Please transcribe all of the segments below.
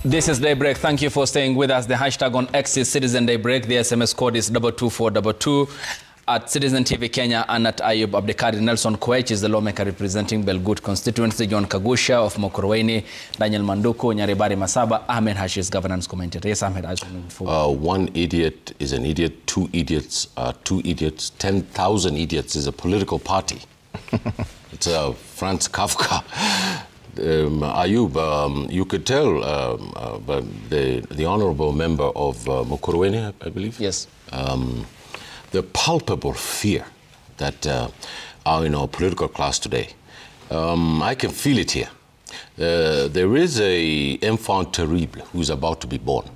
This is Daybreak. Thank you for staying with us. The hashtag on X is Citizen Daybreak. The SMS code is 22422. At Citizen TV Kenya and at Ayub Abdikadir. Nelson Koech is the lawmaker representing Belgut constituency. John Kagusha of Mukurweini. Daniel Manduku, Nyaribari Masaba. Ahmed Hashis, governance commentator. Yes, Ahmed, as we move forward. One idiot is an idiot. Two idiots are two idiots. 10,000 idiots is a political party. It's Franz Kafka. Ayub, you could tell the honorable member of Mukurweini, I believe. Yes. The palpable fear that are in our political class today. I can feel it here. There is a enfant terrible who's about to be born.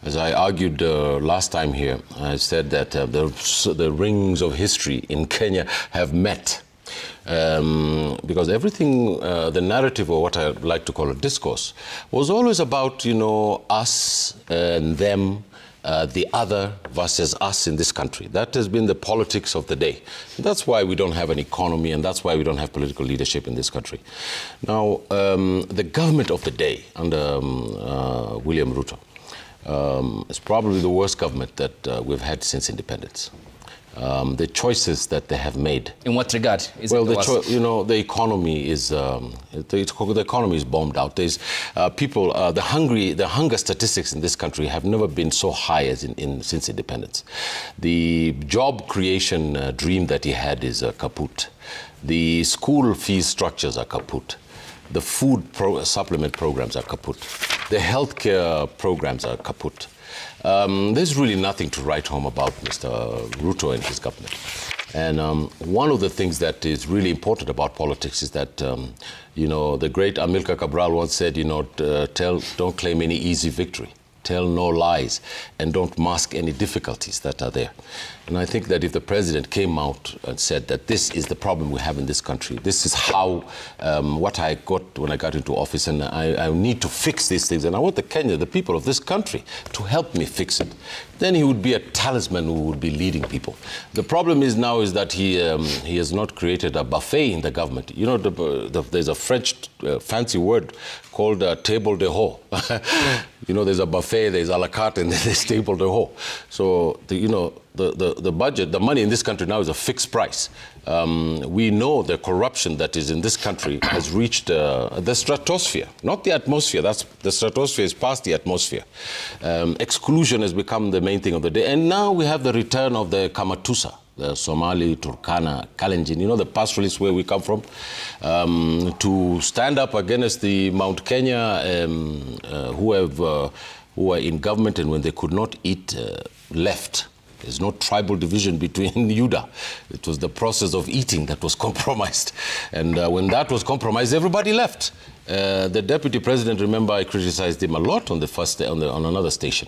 As I argued last time here, I said that the rings of history in Kenya have met. Because everything, the narrative, or what I like to call a discourse, was always about, you know, us and them, the other versus us in this country. That has been the politics of the day. That's why we don't have an economy, and that's why we don't have political leadership in this country. Now, the government of the day under William Ruto is probably the worst government that we've had since independence. The choices that they have made. In what regard? You know, the economy is the economy is bombed out. There's people, the hunger statistics in this country have never been so high as since independence. The job creation dream that he had is kaput. The school fees structures are kaput. The food supplement programs are kaput. The healthcare programs are kaput. There's really nothing to write home about Mr. Ruto and his government. And one of the things that is really important about politics is that, you know, the great Amilcar Cabral once said, you know, don't claim any easy victory. Tell no lies, and don't mask any difficulties that are there. And I think that if the president came out and said that this is the problem we have in this country, this is how, what I got when I got into office, and I need to fix these things, and I want the people of this country to help me fix it, then he would be a talisman who would be leading people. The problem is now is that he has not created a buffet in the government. You know, there's a French fancy word called table d'hôte. You know, there's a buffet, there's a la carte, and then there's table d'hôte. So, you know, the budget, the money in this country now is a fixed price. We know the corruption that is in this country has reached the stratosphere, not the atmosphere. The stratosphere is past the atmosphere. Exclusion has become the main thing of the day. And now we have the return of the Kamatusa, the Somali, Turkana, Kalenjin, you know, the pastoralists where we come from, to stand up against the Mount Kenya who are in government, and when they could not eat, left. There's no tribal division between Yuda. It was the process of eating that was compromised. And when that was compromised, everybody left. The deputy president, remember, I criticized him a lot on on another station,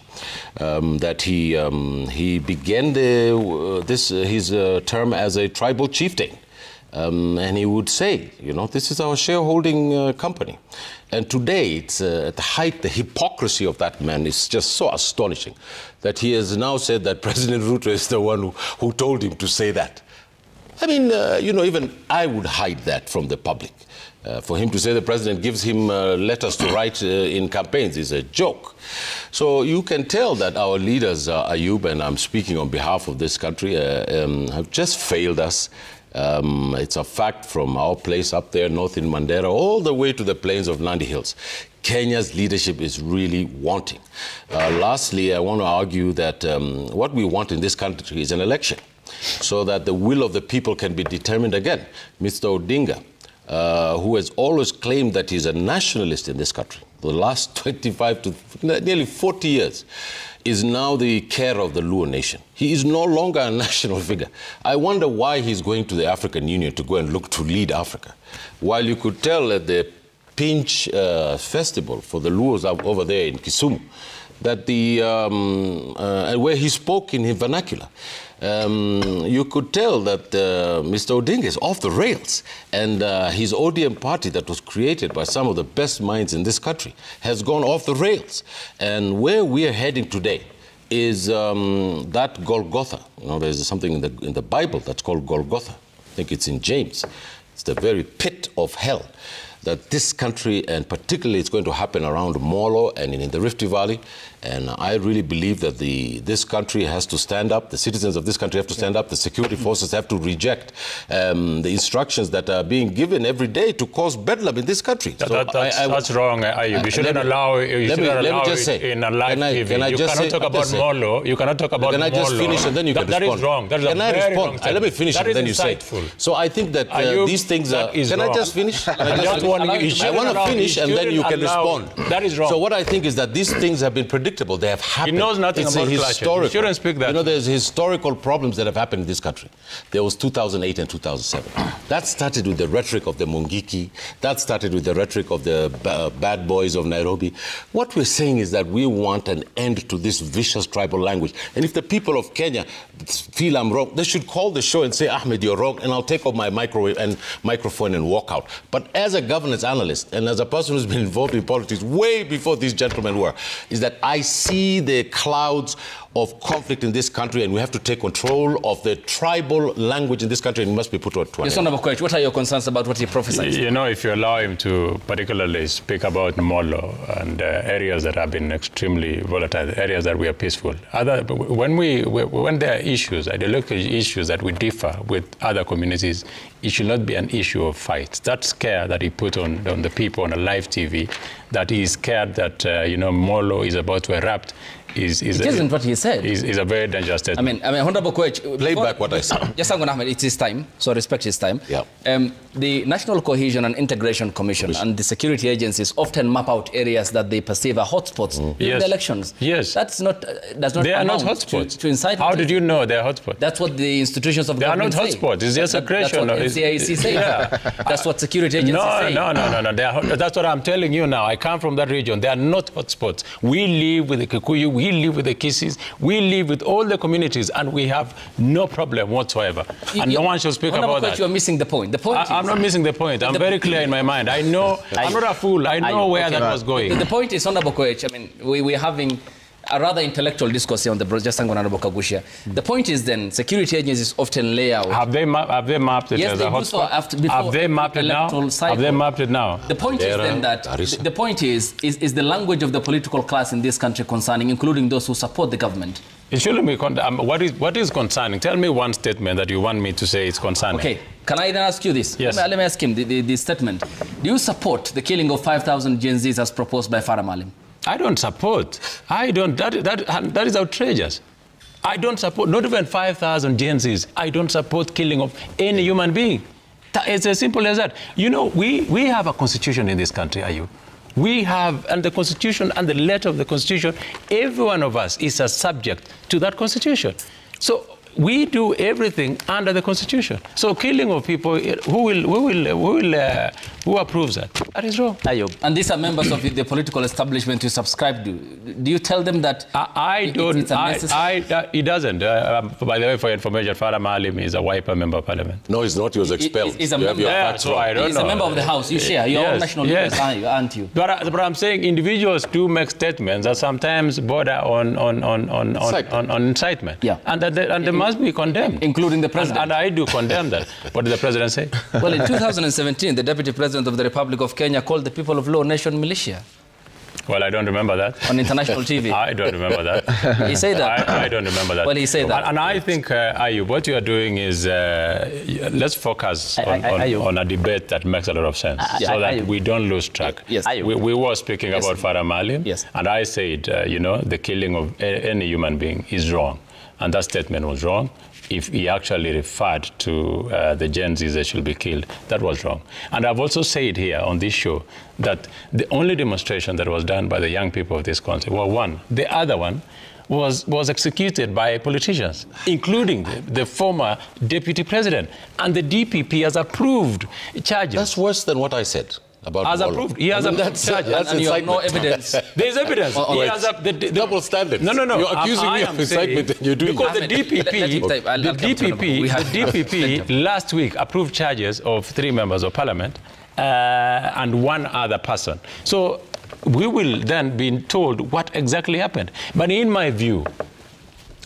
that he began his term as a tribal chieftain. And he would say, you know, this is our shareholding company. And today, it's at the height, the hypocrisy of that man is just so astonishing that he has now said that President Ruto is the one who told him to say that. I mean, you know, even I would hide that from the public. For him to say the president gives him letters to write in campaigns is a joke. So you can tell that our leaders, Ayub, and I'm speaking on behalf of this country, have just failed us. It's a fact from our place up there, north in Mandera, all the way to the plains of Nandi Hills. Kenya's leadership is really wanting. Lastly, I want to argue that what we want in this country is an election, so that the will of the people can be determined again. Mr. Odinga, who has always claimed that he's a nationalist in this country, the last 25 to nearly 40 years, is now the care of the Luo nation. He is no longer a national figure. I wonder why he's going to the African Union to go and look to lead Africa. While you could tell at the Pinch festival for the Luos over there in Kisumu, that where he spoke in his vernacular, you could tell that Mr. Odinga is off the rails, and his ODM party that was created by some of the best minds in this country has gone off the rails. And where we are heading today is that Golgotha. You know, there's something in the Bible that's called Golgotha. I think it's in James. It's the very pit of hell. that this country, and particularly it's going to happen around Molo and in the Rift Valley, and I really believe that this country has to stand up, the citizens of this country have to stand up, the security forces have to reject the instructions that are being given every day to cause bedlam in this country. That's wrong, Ayub. You shouldn't allow it in a live TV. You cannot talk about Molo. You cannot talk about Molo. Can I just finish and then you can respond? That is wrong. That is can I respond? Let me finish and then you say. So I think that these things are... Can I just finish? I want to finish and then you can respond. That is wrong. So what I think is that these things have been predictable. They have happened. He knows nothing about historical. You shouldn't speak that. You know, there's historical problems that have happened in this country. There was 2008 and 2007. That started with the rhetoric of the Mungiki. That started with the rhetoric of the bad boys of Nairobi. What we're saying is that we want an end to this vicious tribal language. And if the people of Kenya feel I'm wrong, they should call the show and say, Ahmed, you're wrong, and I'll take off my microphone and walk out. But as a governance analyst and as a person who's been involved in politics way before these gentlemen were, is that I see the clouds of conflict in this country, and we have to take control of the tribal language in this country, and it must be put to an end. Yes, Honorable Koech, what are your concerns about what he prophesied? You know, if you allow him to particularly speak about Molo and areas that have been extremely volatile, areas that we are peaceful. When there are issues, ideological issues that we differ with other communities, it should not be an issue of fights. That scare that he put on the people on a live TV, that he is scared that, Molo is about to erupt, it isn't what he said. Is a very dangerous statement. I mean, Honorable Koech, play back what I said. Yes, Ahmed, it's his time, so respect his time. Yeah. The National Cohesion and Integration Commission and the security agencies often map out areas that they perceive are hotspots in the elections. Yes. That's not, does not they are not hotspots. To incite. How did you know they are hotspots? That's what the institutions of government say. They are not hotspots. It's just a creation. That's what NCIC says. Yeah. That's what security agencies say. No. That's what I'm telling you now. I come from that region. They are not hotspots. We live with the Kikuyu. We live with the Kisii. We live with all the communities, and we have no problem whatsoever. And no one should speak about that. You're missing the point. I'm not missing the point. I'm very clear in my mind. I know. I'm not a fool. I know where that was going. The point is, Honorable Koech, I mean, we're having a rather intellectual discourse here on the just Honorable Kagushia. The point is then, security agencies often lay out. Have they mapped it as a hotspot? Have they mapped it now? Have they mapped it now? The point is then that the point is the language of the political class in this country concerning, including those who support the government. It shouldn't be. What is concerning? Tell me one statement that you want me to say is concerning. Okay. Can I then ask you this? Yes. Let me ask him the statement. Do you support the killing of 5,000 Gen Zs as proposed by Farah Maalim? I don't support. I don't. That is outrageous. I don't support, not even 5,000 Gen Zs. I don't support killing of any human being. It's as simple as that. You know, we have a constitution in this country, are you? We have, and the constitution and the letter of the constitution, every one of us is a subject to that constitution. So we do everything under the constitution. So killing of people, who approves that? That is wrong. And these are members of the political establishment you subscribe to. Do you tell them that I don't? He doesn't. By the way, for information, Farah Maalim is a Wiper member of parliament. No, he's not. He was expelled. He's a member. So I don't know. He's a member of the House. You share your own national leaders, aren't you? But I'm saying individuals do make statements that sometimes border on incitement. Yeah. And they must be condemned. Including the president. And I do condemn that. What did the president say? Well, in 2017, the Deputy President of the Republic of Kenya called the people of Law Nation militia. Well, I don't remember that. On international TV. I don't remember that. He said that. I don't remember that. Well, he said that. And I think, Ayub, what you are doing is, let's focus on a debate that makes a lot of sense, so that we don't lose track. Yes. We were speaking about Farah Maalim, yes. And I said, the killing of any human being is wrong. And that statement was wrong. If he actually referred to the Gen Zs that should be killed, that was wrong. And I've also said here on this show that the only demonstration that was done by the young people of this country was one. The other one was executed by politicians, including the former deputy president. And the DPP has approved charges. That's worse than what I said. Has approved. He has approved charges. And you have no evidence. There is evidence. He has double standards. No. You're accusing me of incitement and you're doing because the DPP last week approved charges of 3 members of parliament and 1 other person. So we will then be told what exactly happened. But in my view,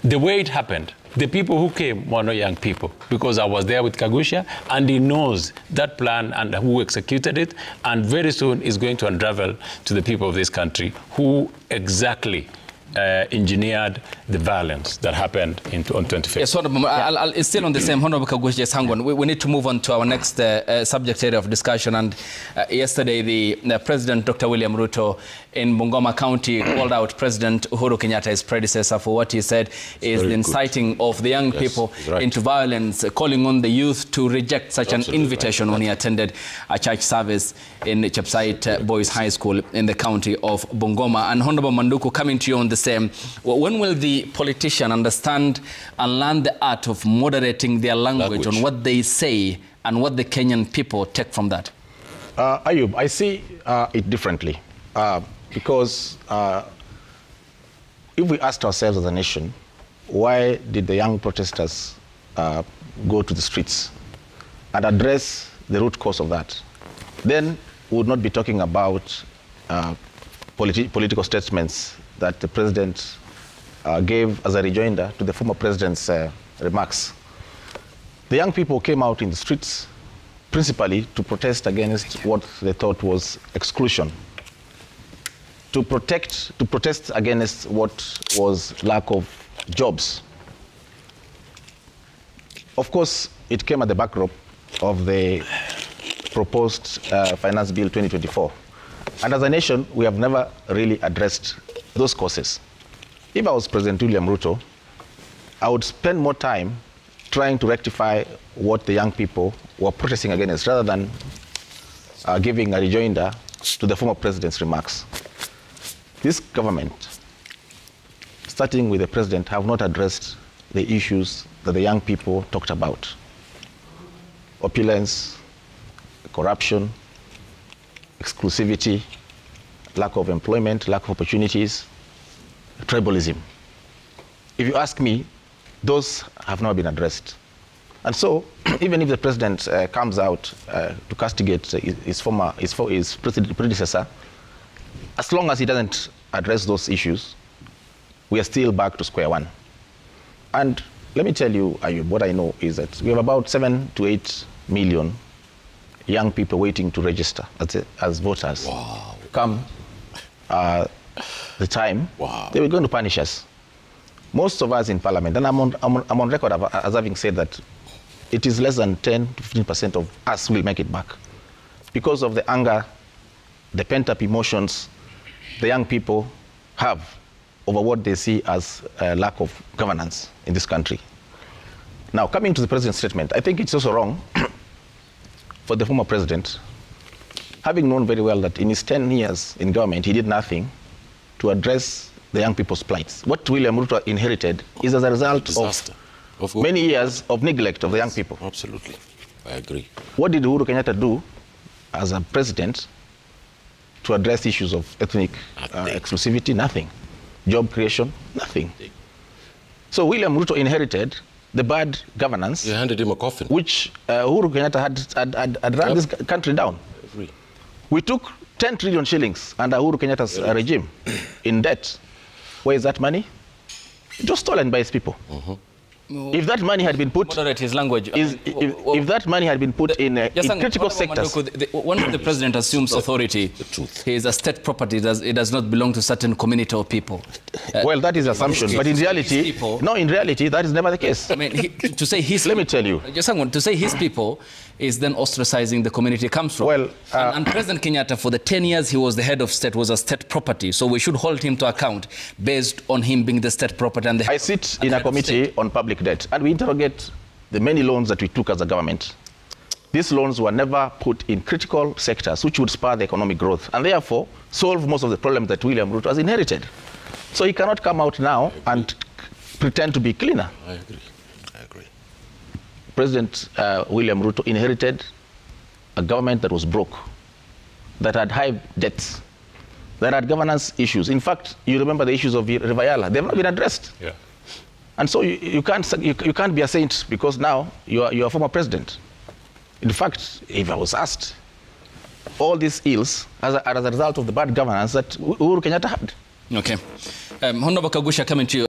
the way it happened The people who came were not young people, because I was there with Kagusha, and he knows that plan and who executed it, and very soon is going to unravel to the people of this country who exactly engineered the violence that happened on 25th. Yes, I'll still on the same. Honorable Kagusha Sangwan, we need to move on to our next subject area of discussion. And yesterday, the President, Dr. William Ruto, in Bungoma County, called out President Uhuru Kenyatta, his predecessor, for what he said is the inciting of the young people into violence, calling on the youth to reject such an invitation when he attended a church service in Chepsait Boys High School in the county of Bungoma. And Honorable Manduku, coming to you on the same, when will the politician understand and learn the art of moderating their language on what they say and what the Kenyan people take from that? Ayub, I see it differently because if we asked ourselves as a nation, why did the young protesters go to the streets and address the root cause of that, then we would not be talking about political statements that the president gave as a rejoinder to the former president's remarks. The young people came out in the streets principally to protest against what they thought was exclusion, to protest against what was lack of jobs. Of course, it came at the backdrop of the proposed Finance Bill 2024. And as a nation, we have never really addressed those causes. If I was President William Ruto, I would spend more time trying to rectify what the young people were protesting against, rather than giving a rejoinder to the former president's remarks. This government, starting with the president, have not addressed the issues that the young people talked about: opulence, corruption, exclusivity, lack of employment, lack of opportunities, tribalism. If you ask me, those have not been addressed. And so, even if the president comes out to castigate his predecessor, as long as he doesn't address those issues, we are still back to square one. And let me tell you, Ayub, what I know is that we have about 7 to 8 million young people waiting to register as voters. Wow. Come the time, they were going to punish us. Most of us in Parliament, and I'm on record as having said that it is less than 10 to 15% of us will make it back, because of the anger, the pent-up emotions the young people have over what they see as a lack of governance in this country. Now, coming to the president's statement, I think it's also wrong for the former president, having known very well that in his 10 years in government, he did nothing to address the young people's plights. What William Ruto inherited is as a result of many years of neglect of the young people. Absolutely. I agree. What did Uhuru Kenyatta do as a president to address issues of ethnic exclusivity? Nothing. Job creation? Nothing. So William Ruto inherited the bad governance. You handed him a coffin. Which Uhuru Kenyatta had run this country down. We took 10 trillion shillings under Uhuru Kenyatta's regime in debt. Where is that money? It was stolen by his people. If that money had been put, moderate his language. If that money had been put in critical sectors. When the president assumes authority, he is a state property. It does not belong to certain community or people. Well, that is assumption, but in reality, in reality, that is never the case. I mean, to say his. Let me tell you. Just someone to say his people is then ostracizing the community he comes from. Well, and President Kenyatta, for the 10 years he was the head of state, was a state property. So we should hold him to account based on him being the state property. And I sit in a committee on public debt, and we interrogate the many loans that we took as a government. These loans were never put in critical sectors which would spur the economic growth, and therefore solve most of the problems that William Ruto has inherited. So he cannot come out now and pretend to be cleaner. I agree. I agree. President William Ruto inherited a government that was broke, that had high debts, that had governance issues. In fact, you remember the issues of River Yala. They have not been addressed. Yeah. And so you can't be a saint because now you are a former president. In fact, if I was asked, all these ills are as a result of the bad governance that Uhuru Kenyatta had. Okay. Honorable Kagusha, coming to you.